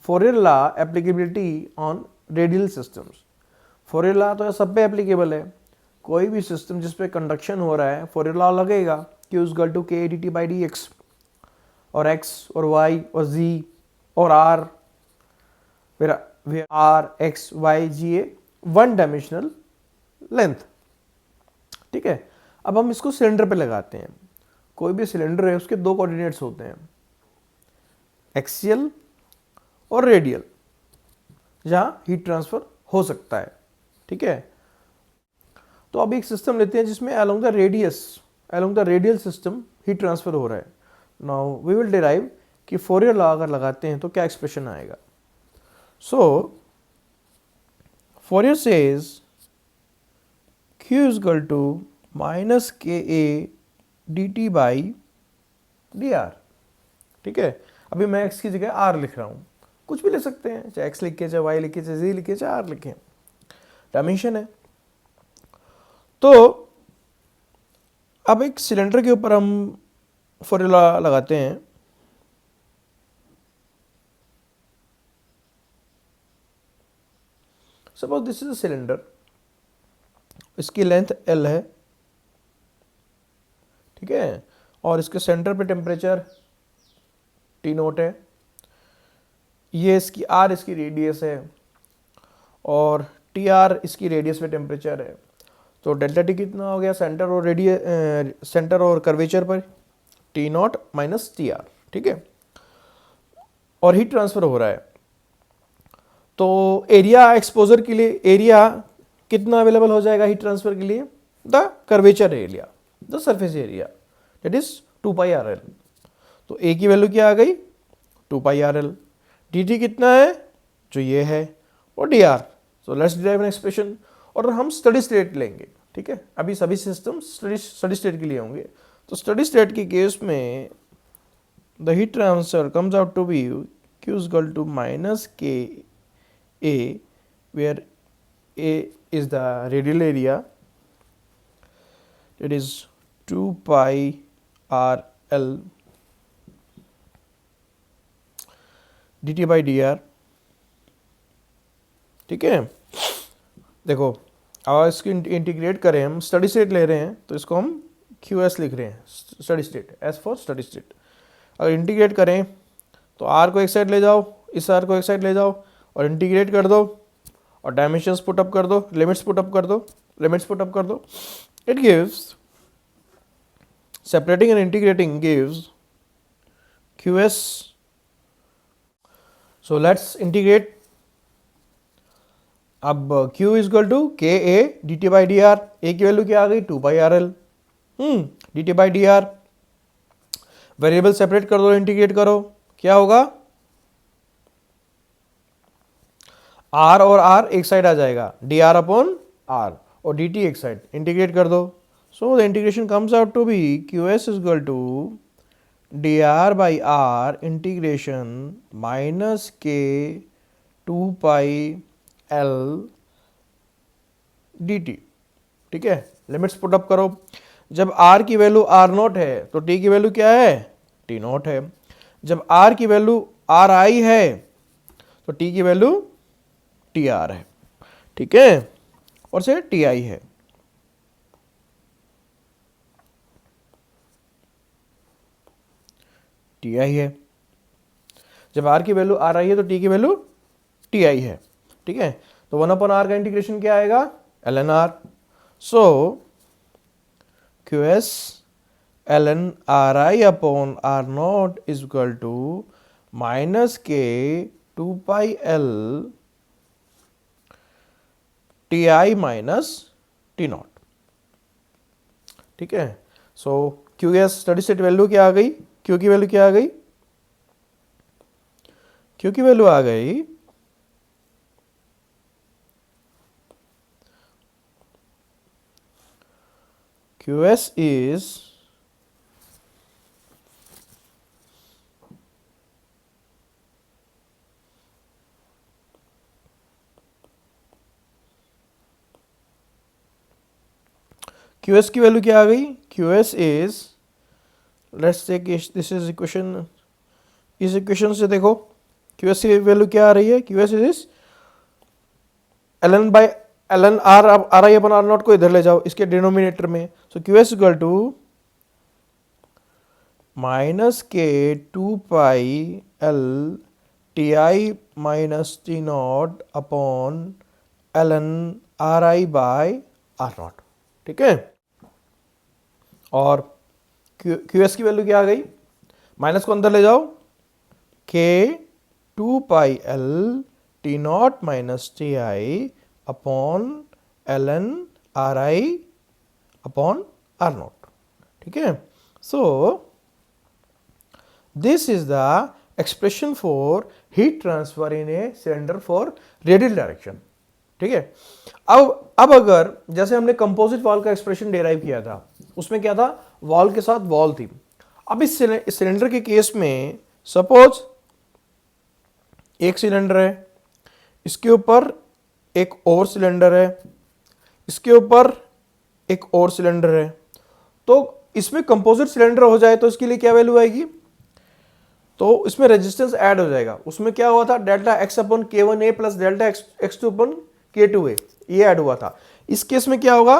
Fourier law applicability on radial systems. Fourier law तो सब पे एप्लीकेबल है, कोई भी सिस्टम जिस पे कंडक्शन हो रहा है फोरियर लॉ लगेगा, Q इज इक्वल टू के D T by D x, और x और y और z और r, फिर r x y g ए वन डायमेंशनल लेंथ। ठीक है, अब हम इसको सिलेंडर पे लगाते हैं। कोई भी सिलेंडर है उसके दो कोऑर्डिनेट्स होते हैं, एक्सियल और रेडियल, जहां हीट ट्रांसफर हो सकता है। ठीक है, तो अब एक सिस्टम लेते हैं जिसमें along the radial system heat transfer हो रहा है। नाउ वी विल डिराइव कि फोरियर लॉ अगर लगाते हैं तो क्या एक्सप्रेशन आएगा। So Fourier says Q is equal to minus K A D T by D R. ठीक है, अभी मैं x की जगह r लिख रहा हूं, कुछ भी ले सकते हैं, चाहे x लिखे, चाहे y लिखे, चाहे z लिखे, चाहे r लिखे, डायमेंशन है। तो अब एक सिलेंडर के ऊपर हम फोरियर लॉ लगाते हैं। Suppose this is a cylinder, इसकी लेंथ L है, ठीक है, और इसके सेंटर पे टेम्परेचर T नोट है, ये इसकी R इसकी रेडियस है, और टी आर इसकी रेडियस पे टेम्परेचर है। तो डेल्टा टी कितना हो गया सेंटर और कर्वेचर पर, T not minus T R. ठीक है, और हीट ट्रांसफर हो रहा है, तो एरिया एक्सपोजर के लिए एरिया कितना अवेलेबल हो जाएगा हीट ट्रांसफर के लिए, the curvature area, the surface area, that is 2 pi R L. तो ए की वैल्यू क्या आ गई, 2 pi R L. D T कितना है, जो ये है, और D R. So let's derive an expression, और हम स्टडी स्टेट लेंगे। ठीक है, अभी सभी सिस्टम स्टडी स्टेट के लिए होंगे। तो स्टडी स्टेट के केस में the heat transfer comes out to be Q is equal to minus K A, where A is the radial area, it is 2 pi R L dt by dr। ठीक है, देखो अब इसको integrate करें, हम steady state ले रहे हैं तो इसको हम QS लिख रहे हैं, steady state, S for steady state. अगर इंटीग्रेट करें तो R को एक साइड ले जाओ, इस R को एक साइड ले जाओ और इंटीग्रेट कर दो, और डायमेंशंस पुट अप कर दो, लिमिट्स पुट अप कर दो। It gives, separating and integrating gives QS। So let's integrate. अब Q is equal to K A D T by D R, A की वैल्यू क्या आ गई, 2 pi R L D T by D R. Variable separate कर दो, integrate करो, क्या होगा, R और R एक साइड आ जाएगा, डी आर अपॉन R, और डी टी एक साइड, इंटीग्रेट कर दो। So the integration comes out to be Q S is equal to D R by R integration minus K 2 pi L D T. ठीक है, limits put up करो। जब R की value R note है तो T की value क्या है, T नोट है। जब R की वैल्यू R आई है तो T की वैल्यू टी आर है। ठीक है, और से टी आई है। टी आई है, जब आर की वैल्यू आर आई है तो टी की वैल्यू टी आई है। ठीक है, तो 1 अपॉन आर का इंटीग्रेशन क्या आएगा, L N R. So Q S L N R I upon R not is equal to minus K 2 pi L T I minus T not. ठीक है, so Q S steady state value क्या आ गई, Q की value क्या आ गई, Q की वैल्यू आ गई क्यू एस इज QS की वैल्यू क्या आ गई, QS is let's take this is equation, इस इक्वेशन से देखो क्यूएस की वैल्यू क्या आ रही है, QS is ln by ln R, अब R I upon R not को इधर ले जाओ इसके डिनोमिनेटर में, so QS equal to minus K 2 pi L T I minus T not upon ln R I by are nought, ठीक है। और क्यूएस की वैल्यू क्या आ गई, माइनस को अंदर ले जाओ, K 2 pi L T not minus T I upon ln R I upon R nought, ठीक है। So this is the expression for heat transfer in a cylinder for radial direction, ठीक है। अब अगर जैसे हमने कंपोजिट वॉल का expression derive किया था, उसमें क्या था, वॉल के साथ वॉल थी। अब इस सिलेंडर के केस में सपोज एक सिलेंडर है, इसके ऊपर एक और सिलेंडर है, इसके ऊपर एक और सिलेंडर है, तो इसमें कंपोजिट सिलेंडर हो जाए तो इसके लिए क्या वैल्यू आएगी, तो इसमें रेजिस्टेंस ऐड हो जाएगा। उसमें क्या हुआ था, delta X upon K one A plus delta X two upon K two A, ये ऐड हुआ था। इस केस में क्या होगा,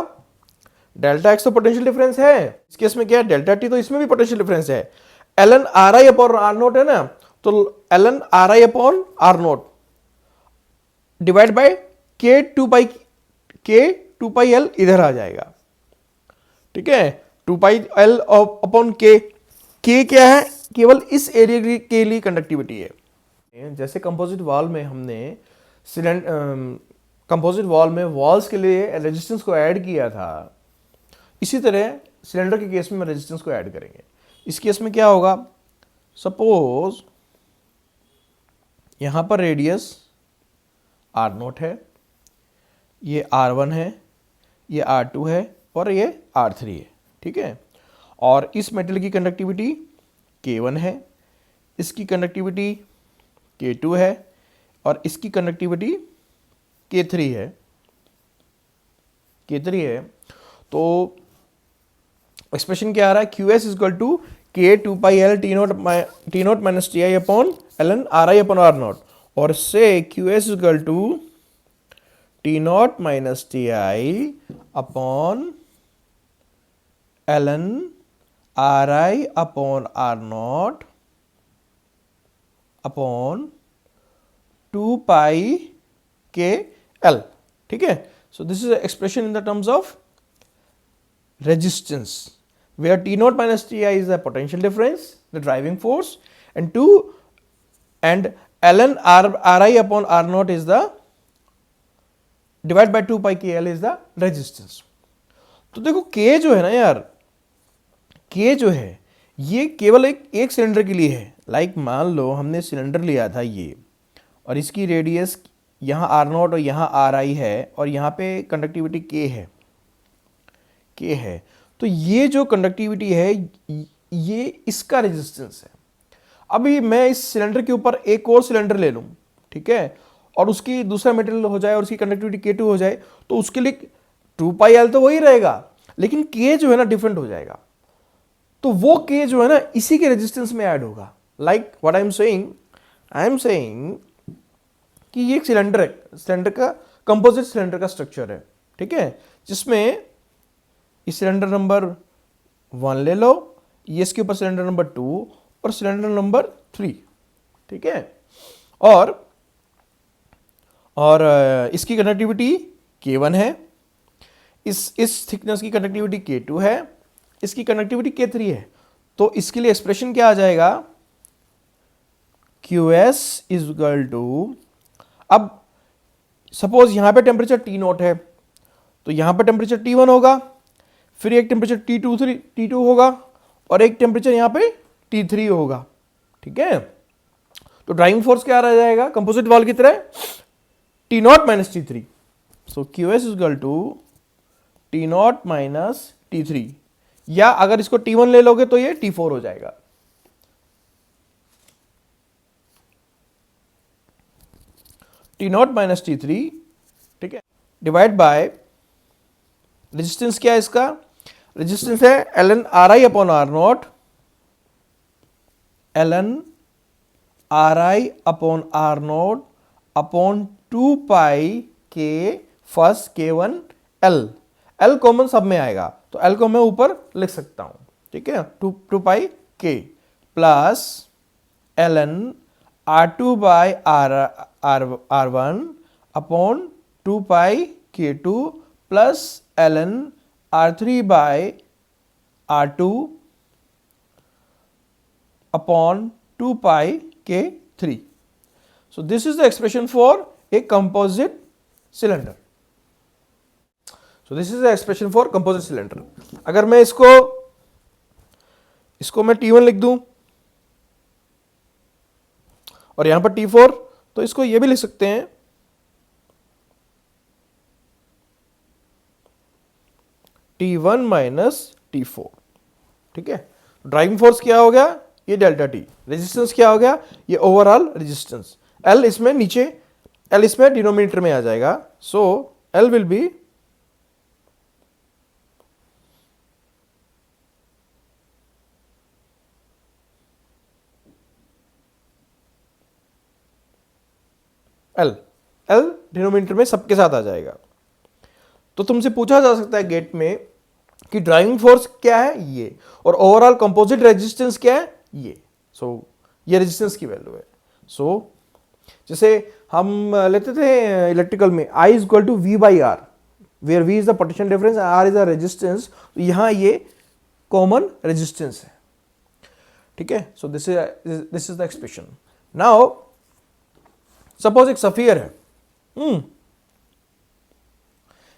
डेल्टा एक्स तो पोटेंशियल डिफरेंस है, इस केस में क्या है डेल्टा टी, तो इसमें भी पोटेंशियल डिफरेंस है। ln R I upon R nought है ना, तो ln R I upon R nought divide by K two pi L इधर आ जाएगा, ठीक है। 2 पाई एल अपॉन के क्या है, केवल इस एरिया के लिए कंडक्टिविटी है। जैसे कंपोजिट वॉल में हमने कंपोजिट वॉल में वॉल्स के लिए रेजिस्टेंस को ऐड किया था, इसी तरह सिलेंडर के केस में रेजिस्टेंस को ऐड करेंगे। इस केस में क्या होगा, सपोज यहां पर रेडियस आर नोट है, ये R1 है, ये R2 है और ये R3 है, ठीक है। और इस मेटल की कंडक्टिविटी K1 है, इसकी कंडक्टिविटी K2 है और इसकी कंडक्टिविटी K3 है, तो एक्सप्रेशन क्या आ रहा है, QS equal to K 2 pi L T nought minus T I upon ln R I upon R nought, और से QS equal to T not minus T I upon ln R I upon R not upon 2 pi K L, ठीक है। So this is expression in the terms of resistance, where T naught minus Ti is the potential difference, the driving force, and ln Ri upon R naught is the divided by 2 pi KL is the resistance. तो देखो K जो है ना यार, K जो है ये केवल एक सिलेंडर के लिए है। लाइक मान लो हमने सिलेंडर लिया था ये, और इसकी रेडियस यहाँ R नॉट और यहाँ Ri है, और यहाँ पे कंडक्टिविटी K है, तो ये जो कंडक्टिविटी है ये इसका रेजिस्टेंस है। अभी मैं इस सिलेंडर के ऊपर एक और सिलेंडर ले लूं, ठीक है, और उसकी दूसरा मेटेरियल हो जाए और उसकी कंडक्टिविटी K2 हो जाए, तो उसके लिए 2 पाई एल तो वही रहेगा, लेकिन K जो है ना डिफरेंट हो जाएगा। तो वो K जो है ना इसी के रेजिस्टेंस में ऐड होगा। Like what I am saying कि ये एक सिलेंडर है, सिलेंडर का कंपोजिट सिलेंडर का स्ट्रक्चर है, ठीक है, जिसमें इस सिलेंडर नंबर 1 ले लो, ये इसके ऊपर सिलेंडर नंबर 2 और सिलेंडर नंबर 3, ठीक है। और इसकी कंडक्टिविटी K1 है, इस थिकनेस की कंडक्टिविटी K2 है, इसकी कंडक्टिविटी K3 है। तो इसके लिए एक्सप्रेशन क्या आ जाएगा, QS इज इक्वल टू, अब सपोज यहां पे टेम्परेचर T नोट है, तो यहां पे टेम्परेचर T1 होगा, फिर एक टेम्परेचर T2 होगा, और एक टेम्परेचर यहां पे T3 होगा, ठीक है। तो ड्राइविंग फोर्स क्या रह जाएगा कंपोजिट वॉल की तरह, T not minus T3। So QS is equal to T not minus T3, या अगर इसको T1 ले लोगे तो ये T4 हो जाएगा। T नॉट माइनस T3, ठीक है, डिवाइड बाय रेजिस्टेंस क्या है इसका, रेजिस्टेंस है ln R I upon R naught ln ri upon R naught upon 2 pi K first k1 l common sub में आएगा तो l को मैं ऊपर लिख सकता हूं, ठीक है, 2 pi k plus ln r2 by r1 upon 2 pi k2 plus ln r3 by r2 upon 2 pi k3. So this is the expression for a composite cylinder. So this is the expression for composite cylinder. अगर मैं इसको मैं T1 लिख दूं और यहां पर T4, तो इसको ये भी लिख सकते हैं T1 माइनस T4, ठीक है। ड्राइविंग फोर्स क्या हो गया, ये डेल्टा टी। रेजिस्टेंस क्या हो गया, ये ओवरऑल रेजिस्टेंस। एल इसमें नीचे, एल इसमें डिनोमिनेटर में आ जाएगा, so L will be L, L denominator में सबके साथ आ जाएगा। तो तुमसे पूछा जा सकता है गेट में कि ड्राइविंग फोर्स क्या है, ये, और ओवरऑल कंपोजिट रेजिस्टेंस क्या है, ये। सो ये रेजिस्टेंस की वैल्यू है। सो जैसे हम लेते थे इलेक्ट्रिकल में I is equal to V by R, where V is the potential difference, R is the resistance, तो यहां ये कॉमन रेजिस्टेंस है, ठीक है। So this is the expression. Now suppose एक सफियर है,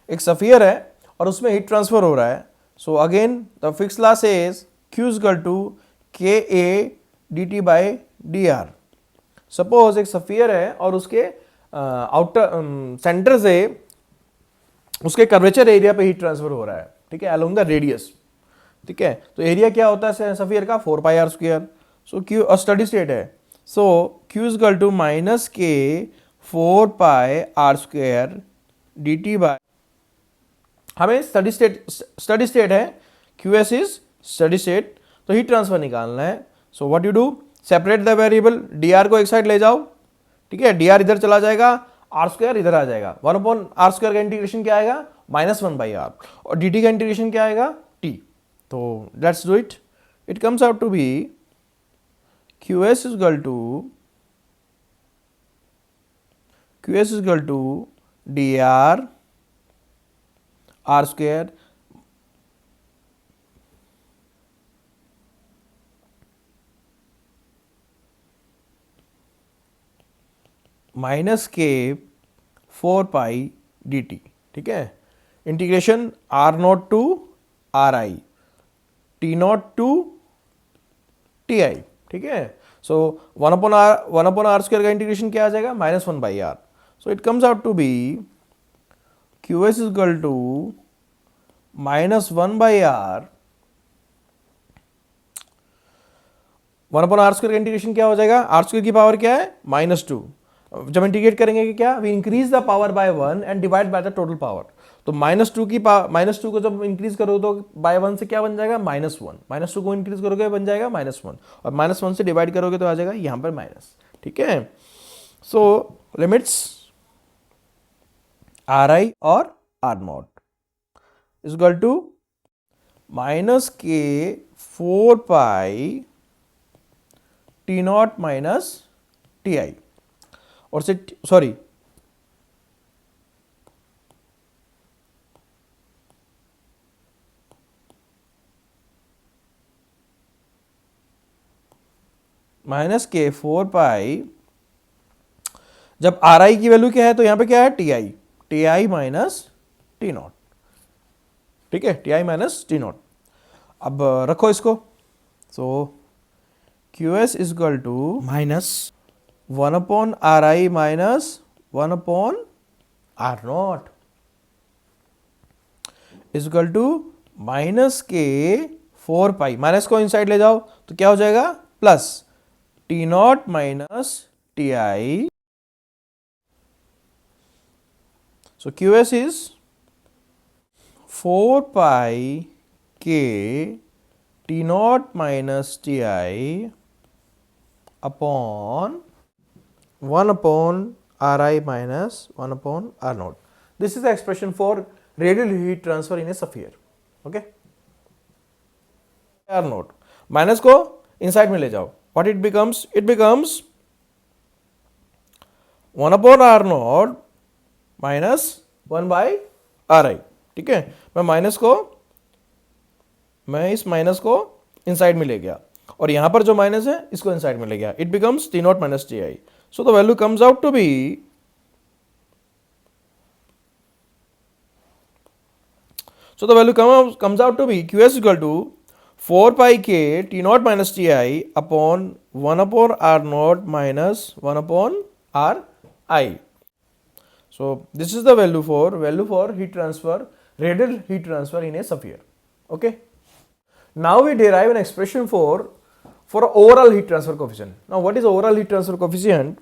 एक सफियर है और उसमें हीट ट्रांसफर हो रहा है। So again the Fick's law says Q is equal to KA dt by dr। Suppose एक सफियर है और उसके आउटर सेंटर से उसके कर्वेचर एरिया पे हीट ट्रांसफर हो रहा है, ठीक है, अलोंग द रेडियस, ठीक है। तो एरिया क्या होता है सफियर का, 4 pi R square. So Q steady state है, so Q is equal to minus K 4 pi R square D T by, हमें स्टडी स्टेट है, QS इज स्टडी स्टेट, तो हीट ट्रांसफर निकालना है। So what you do, separate the variable, dr को एक side ले जाओ, ठीक है, dr इधर चला जाएगा, आर स्क्वायर इधर आ जाएगा, 1 अपॉन आर स्क्वायर का इंटीग्रेशन क्या आएगा, -1 बाई आर, और dt का इंटीग्रेशन क्या आएगा, t। तो let's do it, it comes out to be QS is equal to dr R square minus K 4 pi D T, ठीक है, integration R naught to R I, T naught to T I, ठीक है। So 1 upon R square का integration क्या आ जाएगा, -1 by are. So it comes out to be QS is equal to -1 by R, 1 upon R square का integration क्या हो जाएगा, आर स्क्वायर की पावर क्या है, -2। जब इंटीग्रेट करेंगे कि क्या, we increase the power by 1 and divide by the total power. तो -2 को जब इंक्रीज करोगे तो बाय 1 से क्या बन जाएगा, -1, -2 को इंक्रीज करोगे बन जाएगा -1, और -1 से डिवाइड करोगे तो आ जाएगा यहां पर माइनस, ठीक है। सो लिमिट्स RI और R naught is equal to minus K 4 pi T not minus TI, और से सॉरी माइनस के 4 पाई, जब RI की वैल्यू क्या है तो यहां पे क्या है, TI माइनस टी नॉट, ठीक है, TI माइनस टी नॉट। अब रखो इसको, so QS is equal to minus 1 upon RI minus 1 upon R naught is equal to minus K 4 pi, minus को इनसाइड ले जाओ तो क्या हो जाएगा, plus T not minus TI। So QS is 4 pi K T naught minus Ti upon 1 upon Ri minus 1 upon R naught. This is the expression for radial heat transfer in a sphere. Okay, R naught minus को inside में ले जाओ, what it becomes? It becomes 1 upon R naught minus 1 by Ri. ठीक है, मैं इस minus को inside में ले गया और यहां पर जो माइनस है इसको इनसाइड में ले गया. It becomes T not minus T I. So the value comes out to be QS equal to 4 pi k T naught minus Ti upon 1 upon R naught minus 1 upon Ri. So this is the value for heat transfer, radial heat transfer in a sphere. Okay. Now we derive an expression for overall heat transfer coefficient. Now what is overall heat transfer coefficient?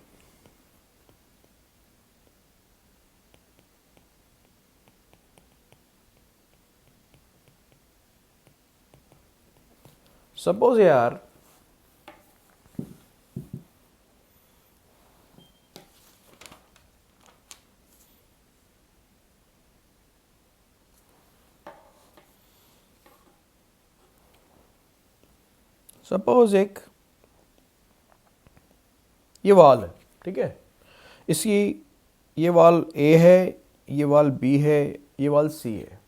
Suppose यार suppose एक ये wall है, ठीक है, इसकी ये wall ए है, ये वॉल बी है, ये वॉल सी है.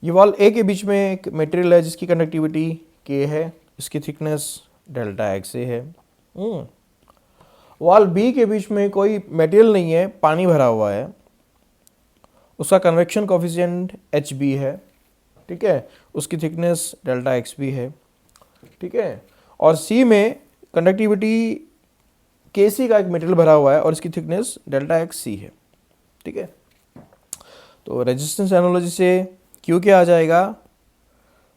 ये वॉल ए के बीच में एक मटेरियल है जिसकी कंडक्टिविटी के है, इसकी थिकनेस डेल्टा एक्स ए है. वॉल बी के बीच में कोई मटेरियल नहीं है, पानी भरा हुआ है, उसका कन्वेक्शन कोफिशिएंट एच बी है. ठीक है, उसकी थिकनेस डेल्टा एक्स बी है. ठीक है, और सी में कंडक्टिविटी के सी का एक मटेरियल भरा हुआ है और इसकी थिकनेस डेल्टा एक्स सी है. ठीक है, तो रेजिस्टेंस एनालॉजी से क्यू क्या आ जाएगा,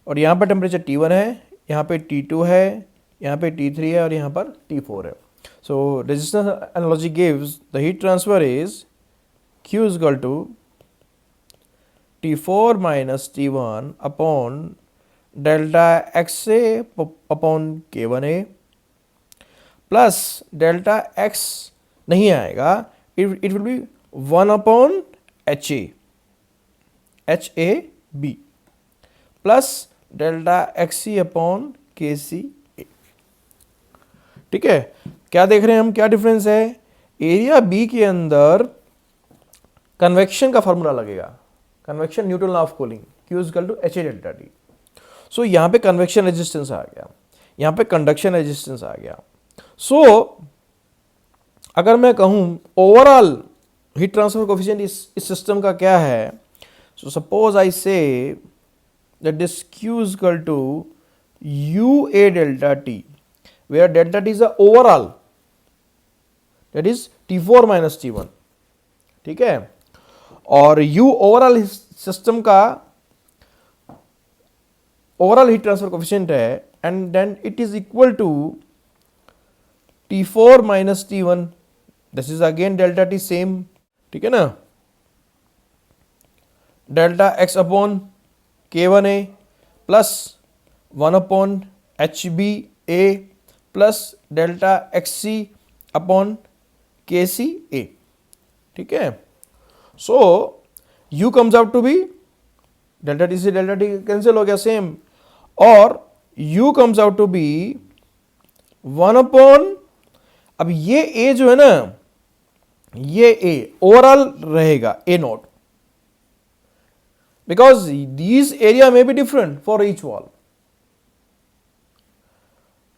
और यहाँ पर टेम्परेचर T1 है, यहाँ पे T2 है, यहाँ पे T3 है और यहाँ पर T4 है. So resistance analogy gives the heat transfer is Q is equal to T4 minus T1 upon delta X A upon K1A plus delta X नहीं आएगा, it will be 1 upon HA plus delta XC upon KC. ठीक है, क्या देख रहे हैं हम, क्या डिफरेंस है, एरिया बी के अंदर कन्वेक्शन का फॉर्मूला लगेगा, convection Newton law of cooling, Q is equal to HA delta T. सो यहाँ पे कन्वेक्शन रेजिस्टेंस आ गया, यहाँ पे कंडक्शन रेजिस्टेंस आ गया. सो अगर मैं कहूँ ओवरऑल हीट ट्रांसफर कोफिशिएंट इस सिस्टम का क्या है, so suppose I say that this Q is equal to UA delta T, where delta T is the overall, that is T4 minus T1. ठीक है, और U ओवरऑल सिस्टम का overall heat transfer coefficient है, and then it is equal to T4 minus T1, this is again delta T same. ठीक है ना, delta X upon K1A plus 1 upon HBA plus delta XC upon KCA. ठीक है, so U comes out to be delta T से delta T cancel हो गया same, और U comes out to be 1 upon, अब ये A जो है ना, ये A ओवरऑल रहेगा A not, because these area may be different for each wall.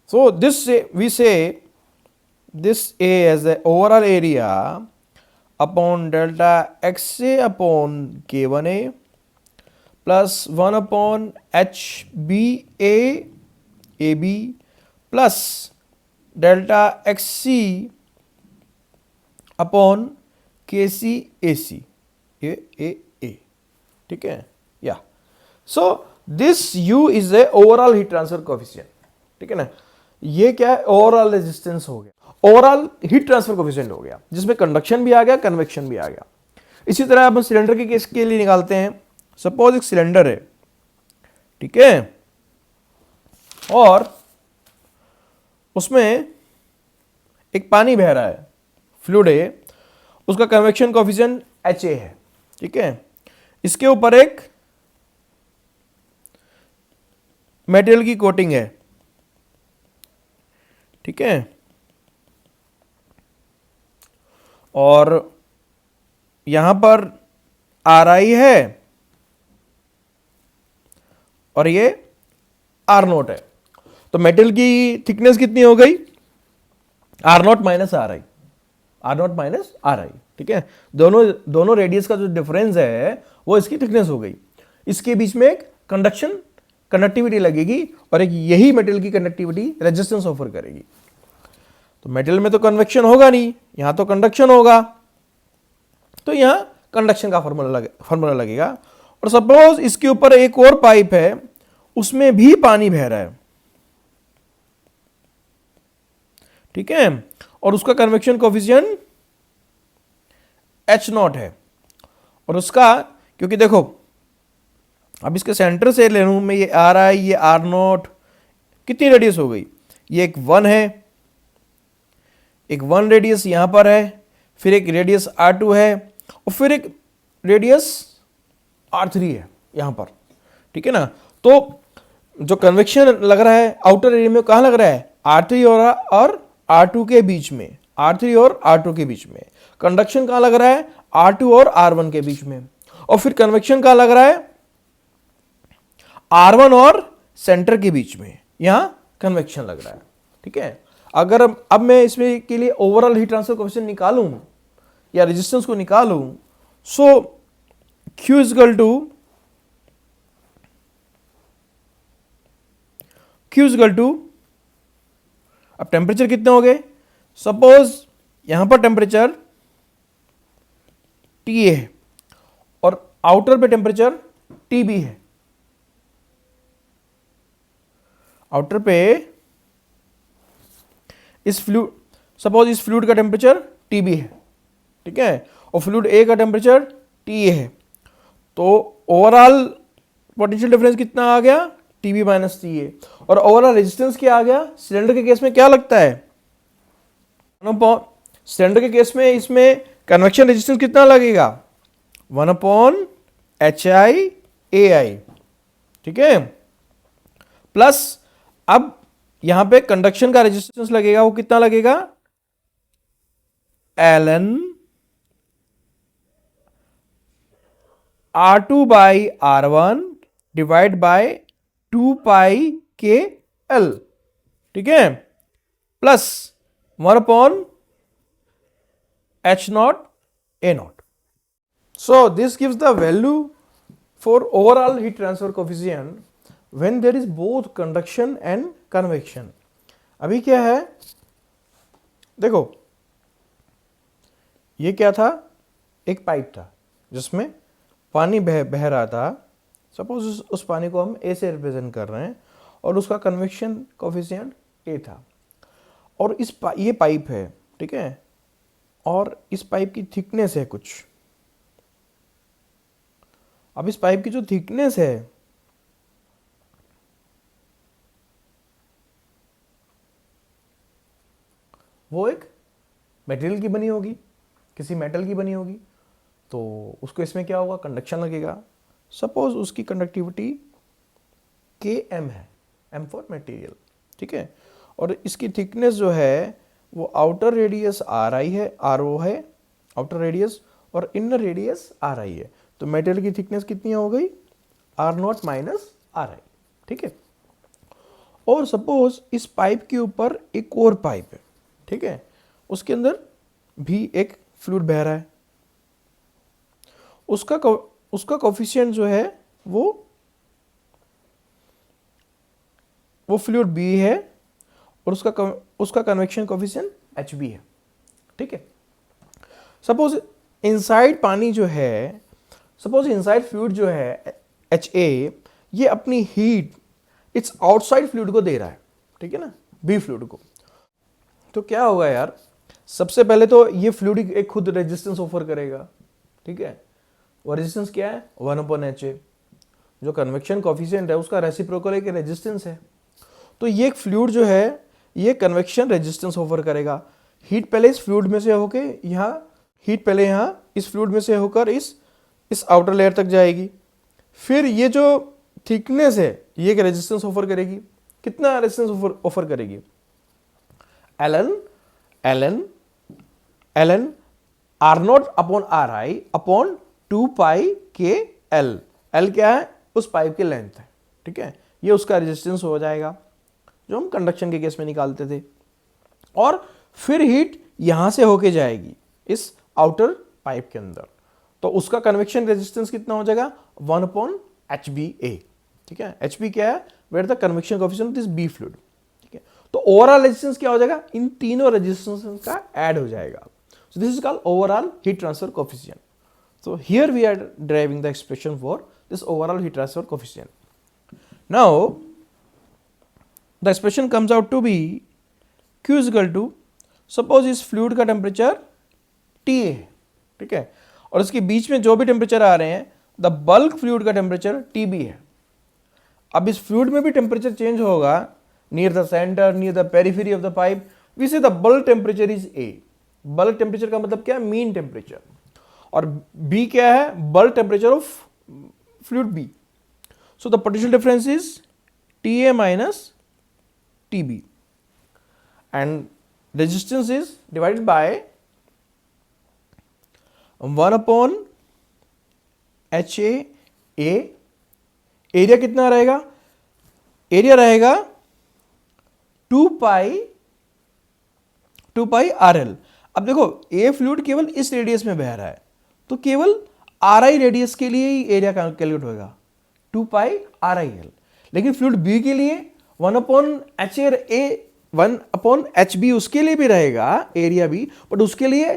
So this we say this A as the overall area upon delta XA upon K1A plus 1 upon HBA AB plus delta XC upon KCAC A. ठीक है, या so this U is a overall heat transfer coefficient. ठीक है ना, ये क्या है, overall resistance हो गया, ओवरऑल हीट ट्रांसफर कोफिशिएंट हो गया, जिसमें कंडक्शन भी आ गया, कन्वेक्शन भी आ गया. इसी तरह हम सिलेंडर के केस के लिए निकालते हैं. सपोज एक सिलेंडर है, ठीक है, और उसमें एक पानी बह रहा है, फ्लूइड है, उसका कन्वेक्शन कोफिशिएंट HA है, ठीक है। इसके ऊपर एक मेटेरियल की कोटिंग है, ठीक है, और यहां पर RI है और ये R0 है। तो मेटल की थिकनेस कितनी हो गई? R0 minus RI, R0 minus RI, ठीक है। दोनों रेडियस का जो डिफरेंस है वो इसकी थिकनेस हो गई। इसके बीच में एक कंडक्टिविटी लगेगी और एक यही मेटल की कंडक्टिविटी रेजिस्टेंस ऑफर करेगी। तो मेटल में तो कन्वेक्शन होगा नहीं, यहां तो कंडक्शन होगा, तो यहां कंडक्शन का फॉर्मूला लगेगा। और सपोज इसके ऊपर एक और पाइप है, उसमें भी पानी बह रहा है, ठीक है, और उसका कन्वेक्शन कोफिशिएंट H0 है। और उसका, क्योंकि देखो अब इसके सेंटर से ले लूं मैं, ये RI, ये R0, कितनी रेडियस हो गई? ये एक 1 है, एक 1 रेडियस यहां पर है, फिर एक रेडियस R2 है, और फिर एक रेडियस R3 है यहां पर, ठीक है ना। तो जो कन्वेक्शन लग रहा है आउटर एरिया में, कहां लग रहा है? R3 और R2 के बीच में, R3 और R2 के बीच में। कंडक्शन कहां लग रहा है? R2 और R1 के बीच में। और फिर कन्वेक्शन कहां लग रहा है? R1 और सेंटर के बीच में, यहां कन्वेक्शन लग रहा है, ठीक है। अगर अब मैं इसमें के लिए ओवरऑल हीट ट्रांसफर कोएफिशिएंट निकालूं या रेजिस्टेंस को निकालूं, सो Q इजकल टू, अब टेम्परेचर कितने हो गए? सपोज यहां पर टेम्परेचर TA है और आउटर पे टेम्परेचर TB है। आउटर पे सपोज इस फ्लूइड का टेम्परेचर TB है, ठीक है, और फ्लूइड A का टेम्परेचर TA है। तो ओवरऑल पोटेंशियल डिफरेंस कितना आ गया? TB minus TA। और ओवरऑल रेजिस्टेंस क्या आ गया? सिलेंडर के केस में क्या लगता है? सिलेंडर के केस में इसमें कन्वेक्शन रेजिस्टेंस कितना लगेगा? 1/HI/AI, ठीक है, प्लस अब यहां पे कंडक्शन का रेजिस्टेंस लगेगा, वो कितना लगेगा? ln R2/R1 divide by 2πkL, ठीक है, plus 1/H0A0। So this gives the value for overall heat transfer coefficient when there is both conduction and convection। अभी क्या है, देखो ये क्या था? एक पाइप था जिसमें पानी बह रहा था। सपोज उस पानी को हम A से रिप्रेजेंट कर रहे हैं और उसका कन्वेक्शन कोफिशिएंट A था, और ये पाइप है, ठीक है, और इस पाइप की थिकनेस है कुछ। अब इस पाइप की जो थिकनेस है वो एक मटेरियल की बनी होगी, किसी मेटल की बनी होगी, तो उसको इसमें क्या होगा? कंडक्शन लगेगा। सपोज उसकी कंडक्टिविटी Km है, M फॉर मटेरियल, ठीक है, और इसकी थिकनेस जो है वो आउटर रेडियस RI है, RO है आउटर रेडियस, और इनर रेडियस RI है। तो मेटेरियल की थिकनेस कितनी हो गई? R0 माइनस RI, ठीक है। और सपोज इस पाइप के ऊपर एक और पाइप है, ठीक है, उसके अंदर भी एक फ्लूइड बह रहा है, उसका कोफिशिएंट जो है वो फ्लूइड B है, और उसका कन्वेक्शन कोफिशिएंट HB है, ठीक है। सपोज इनसाइड पानी जो है, सपोज इनसाइड फ्लूइड जो है HA, ये अपनी हीट इट्स आउटसाइड फ्लूइड को दे रहा है, ठीक है ना, B फ्लूइड को। तो क्या होगा यार, सबसे पहले तो ये फ्लूइड एक खुद रेजिस्टेंस ऑफर करेगा, ठीक है, वो रेजिस्टेंस क्या है? 1/HA। जो कन्वेक्शन कोफिशिएंट है उसका रेसिप्रोकल एक रेजिस्टेंस है। तो ये एक फ्लूइड जो है ये कन्वेक्शन रेजिस्टेंस ऑफर करेगा। हीट पहले इस फ्लूइड में से होके यहाँ, हीट पहले यहाँ इस फ्लूइड में से होकर इस आउटर लेयर तक जाएगी, फिर ये जो थिकनेस है ये एक रेजिस्टेंस ऑफर करेगी। कितना रेजिस्टेंस ऑफर करेगी? ln R not upon R I upon 2 pi K L. L क्या है? उस पाइप की लेंथ है, ठीक है। ये उसका रेजिस्टेंस हो जाएगा जो हम कंडक्शन के केस में निकालते थे। और फिर हीट यहां से होके जाएगी इस आउटर पाइप के अंदर, तो उसका कन्वेक्शन रेजिस्टेंस कितना हो जाएगा? 1 अपॉन एच बी ए, ठीक है। एच बी क्या है? Where the convection coefficient of this B fluid, ठीक है। तो ओवरऑल रेजिस्टेंस क्या हो जाएगा? इन तीनों रेजिस्टेंस का ऐड हो जाएगा। सो this is called overall heat transfer coefficient. So here we are deriving the expression for this overall heat transfer coefficient. Now the expression comes out to be Q is equal to, suppose इस fluid का temperature TA है, ठीक है, और इसके बीच में जो भी टेम्परेचर आ रहे हैं, द बल्क फ्लूइड का टेम्परेचर TB है। अब इस फ्लूइड में भी टेम्परेचर चेंज होगा near the centre, near the periphery of the pipe, we say the bulk temperature is A। Bulk temperature का मतलब क्या है? Mean temperature. और B क्या है? Bulk temperature of fluid B। So the potential difference is TA minus TB and resistance is divided by 1 upon HA A। Area कितना रहेगा? Area रहेगा 2 पाई RL। अब देखो A फ्लूइड केवल इस रेडियस में बह रहा है, तो केवल RI रेडियस के लिए ही एरिया कैलकुलेट होगा 2 पाई RIL। लेकिन फ्लूइड B के लिए 1 अपॉन HB उसके लिए भी रहेगा एरिया भी, बट उसके लिए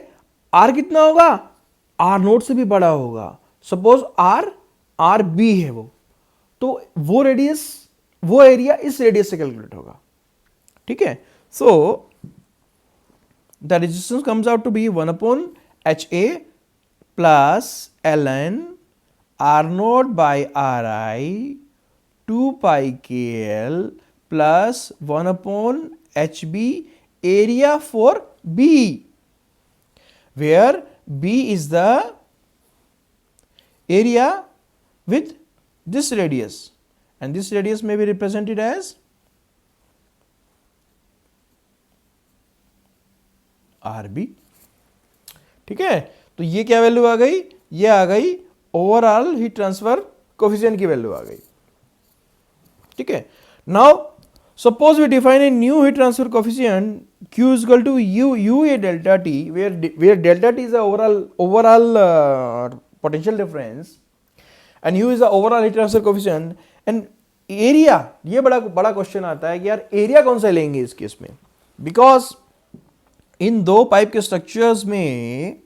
R कितना होगा? R नोट से भी बड़ा होगा। सपोज RB है वो, तो वो रेडियस, वो एरिया इस रेडियस से कैलकुलेट होगा, ठीक है। सो the resistance comes out to be 1 upon HA plus ln R naught by RI 2 pi KL plus 1 upon HB area for B, where B is the area with this radius, and this radius may be represented as RB, ठीक है। तो ये क्या value आ गई? ये आ गई ओवरऑल हीट ट्रांसफर कोएफिशिएंट की वैल्यू आ गई, ठीक है। Now suppose we define a new heat transfer coefficient Q is equal to UA delta T, where delta T is the overall potential difference and U is the overall heat transfer coefficient, and area, ये बड़ा question आता है कि यार area कौन सा लेंगे इस केस में, बिकॉज इन दो पाइप के स्ट्रक्चर्स में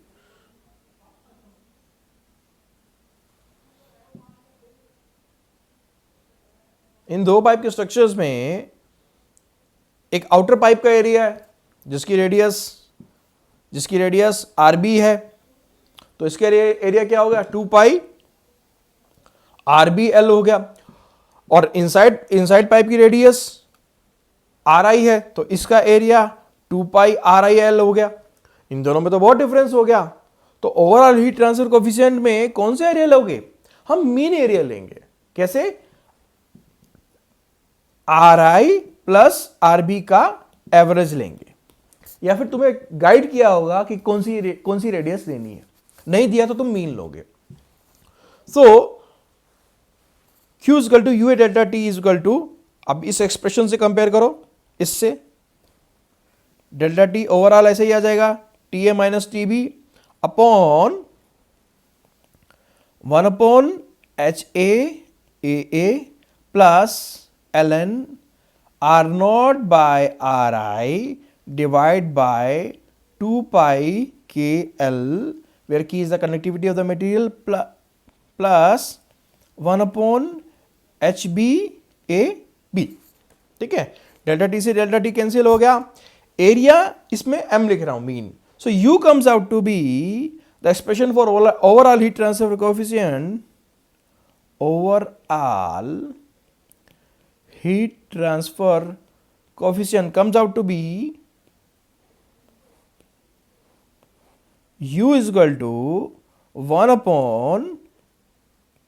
एक आउटर पाइप का एरिया है जिसकी रेडियस RB है, तो इसके एरिया क्या हो गया? 2 पाई RBL हो गया। और इनसाइड पाइप की रेडियस RI है, तो इसका एरिया 2 पाई RIL हो गया। इन दोनों में तो बहुत डिफरेंस हो गया। तो ओवरऑल हीट ट्रांसफर कोएफिशिएंट में कौन सा एरिया लोगे? हम मीन एरिया लेंगे। कैसे? RI प्लस RB का एवरेज लेंगे, या फिर तुम्हें गाइड किया होगा कि कौन सी रेडियस लेनी है, नहीं दिया तो तुम मीन लोगे। So Q equal to UA delta T is equal to, अब इस एक्सप्रेशन से कंपेयर करो, इससे डेल्टा T ओवरऑल ऐसे ही आ जाएगा TA minus TB upon 1 upon HA AA plus ln R naught by RI divide by 2 pi KL, where K is the conductivity of the material, plus 1 upon HB AB, ठीक है। Delta T से delta T cancel हो गया, area इसमें M लिख रहा हूं mean. So U comes out to be the expression for overall heat transfer coefficient, overall heat transfer coefficient comes out to be u is equal to 1 upon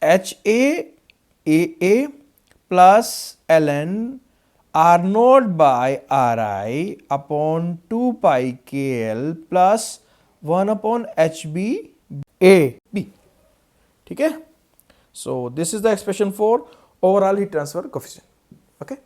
HA plus ln R naught by Ri upon 2 pi KL plus 1 upon HB AB. ठीक है. So this is the expression for overall heat transfer coefficient. Okay.